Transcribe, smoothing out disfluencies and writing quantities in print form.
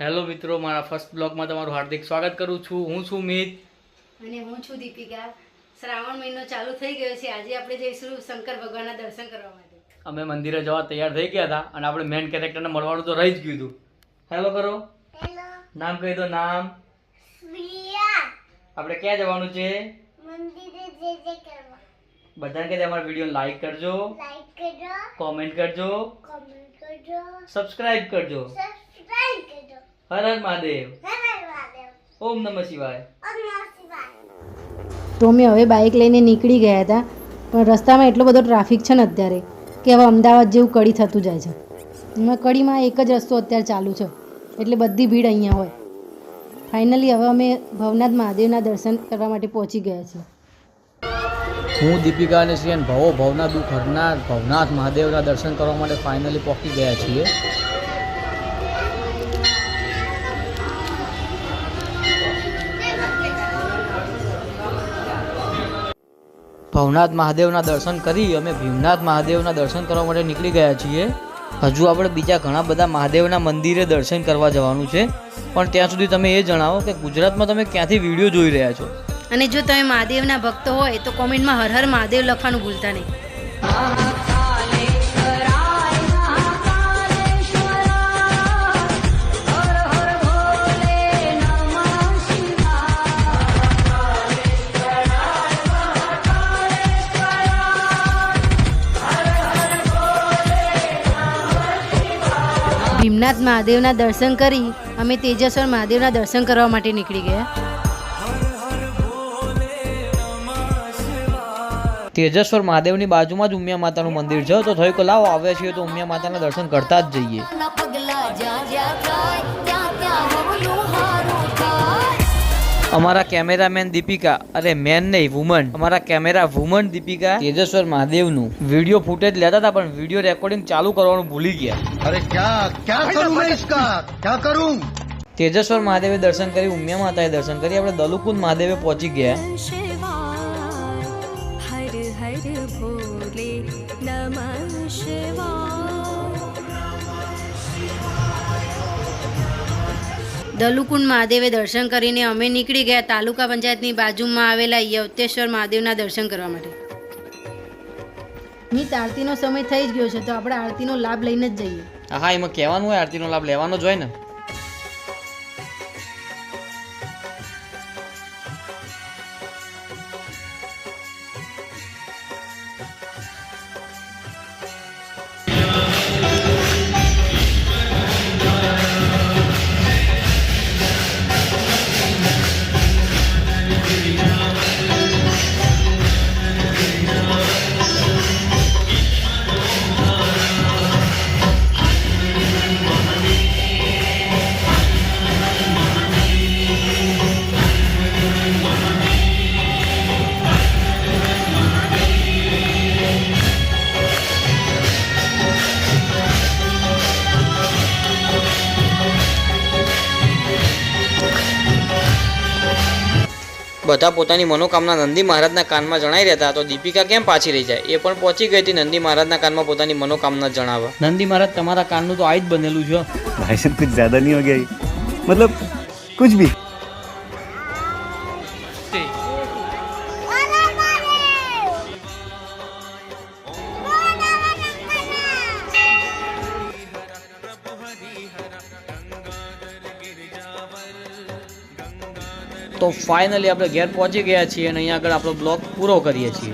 Hello મિત્રો, મારા first બ્લોગમાં તમારું હાર્દિક સ્વાગત કરું છું. હું છું મિત અને હું છું દીપિકા. શ્રાવણ મહિનો ચાલુ થઈ ગયો છે. આજે આપણે જઈશું શંકર ભગવાનના દર્શન કરવા માટે. અમે મંદિરે જવા તૈયાર થઈ ગયા હતા અને આપણે મેઇન કેરેક્ટરને મળવાનું તો રહી જ ગયું હતું. હેલો કરો. હેલો. નામ કહી દો. નામ પ્રિયા. આપણે ક્યાં જવાનું છે? મંદિરે જય કરવા. બધાને કહી દે અમારા વિડીયો લાઈક કરજો, કોમેન્ટ કરજો, સબસ્ક્રાઇબ કરજો. હર હર મહાદેવ. ઓમ નમઃ શિવાય. તો અમે હવે બાઇક લઈને નીકળી ગયા હતા, પણ રસ્તામાં એટલો બધો ટ્રાફિક છે ને અત્યારે કે હવે અમદાવાદ જેવું કડી થતું જાય છે. એમાં કડીમાં એક જ રસ્તો અત્યારે ચાલુ છે, એટલે બધી ભીડ અહીંયા હોય. ફાઇનલી હવે અમે ભવનાથ મહાદેવના દર્શન કરવા માટે પહોંચી ગયા છીએ. હું દીપિકા અને શ્રીયન ભવના દુઃખ હરનાર ભવનાથ મહાદેવના દર્શન કરવા માટે ફાઇનલી પહોંચી ગયા છીએ. ભવનાથ મહાદેવના દર્શન કરી અમે ભીમનાથ મહાદેવના દર્શન કરવા માટે નીકળી ગયા છીએ. હજુ આપણે બીજા ઘણા બધા મહાદેવના મંદિરે દર્શન કરવા જવાનું છે, પણ ત્યાં સુધી તમે એ જણાવો કે ગુજરાતમાં તમે ક્યાંથી વિડીયો જોઈ રહ્યા છો. અને જો તમે મહાદેવના ભક્તો હોય તો કોમેન્ટમાં હર હર મહાદેવ લખવાનું ભૂલતા નહીં. ભીમનાથ મહાદેવના દર્શન કરી અમે તેજસ્વર મહાદેવના દર્શન કરવા માટે નીકળી ગયા. તેજસ્વર મહાદેવની બાજુમાં જ ઉમિયા માતાનું મંદિર છે, તો થયું કે લાવો આવ્યા છીએ તો ઉમિયા માતાના દર્શન કરતા જ જઈએ. અમારા કેમેરામેન દીપિકા, અરે મેન નહીં વુમન, અમારા કેમેરા વુમન દીપિકા તેજસ્વર મહાદેવનું વિડીયો ફૂટેજ લેતા હતા, પણ વિડીયો રેકોર્ડિંગ ચાલુ કરવાનું ભૂલી ગયા. અરે क्या करूं मैं इसका क्या करूं. તેજસ્વર મહાદેવે દર્શન કરી, ઉમિયા માતાએ દર્શન કરી, આપણે દલુકુંદ મહાદેવે પહોંચી ગયા. દલુકુંડ મહાદેવે દર્શન કરીને અમે નીકળી ગયા તાલુકા પંચાયતની બાજુમાં આવેલા યવતેશ્વર મહાદેવના દર્શન કરવા માટે. મિત, આરતીનો સમય થઈ જ ગયો છે, તો આપણે આરતીનો લાભ લઈને જ જઈએ. હા, એમાં કહેવાનું હોય, આરતીનો લાભ લેવાનો જ હોય ને. બધા પોતાની મનોકામના નંદી મહારાજના કાનમાં જણાઈ રહેતા, તો દીપિકા કેમ પાછી રહી જાય? એ પણ પહોંચી ગઈ હતી નંદી મહારાજના કાનમાં પોતાની મનોકામના જણાવવા. નંદી મહારાજ, તમારા કાનનું તો આ જ બનેલું છે. भाई साहब कुछ ज्यादा नहीं हो गया, मतलब कुछ भी. તો ફાઇનલી આપણે ઘેર પહોંચી ગયા છીએ અને અહીંયા આગળ આપણો બ્લોગ પૂરો કરીએ છીએ.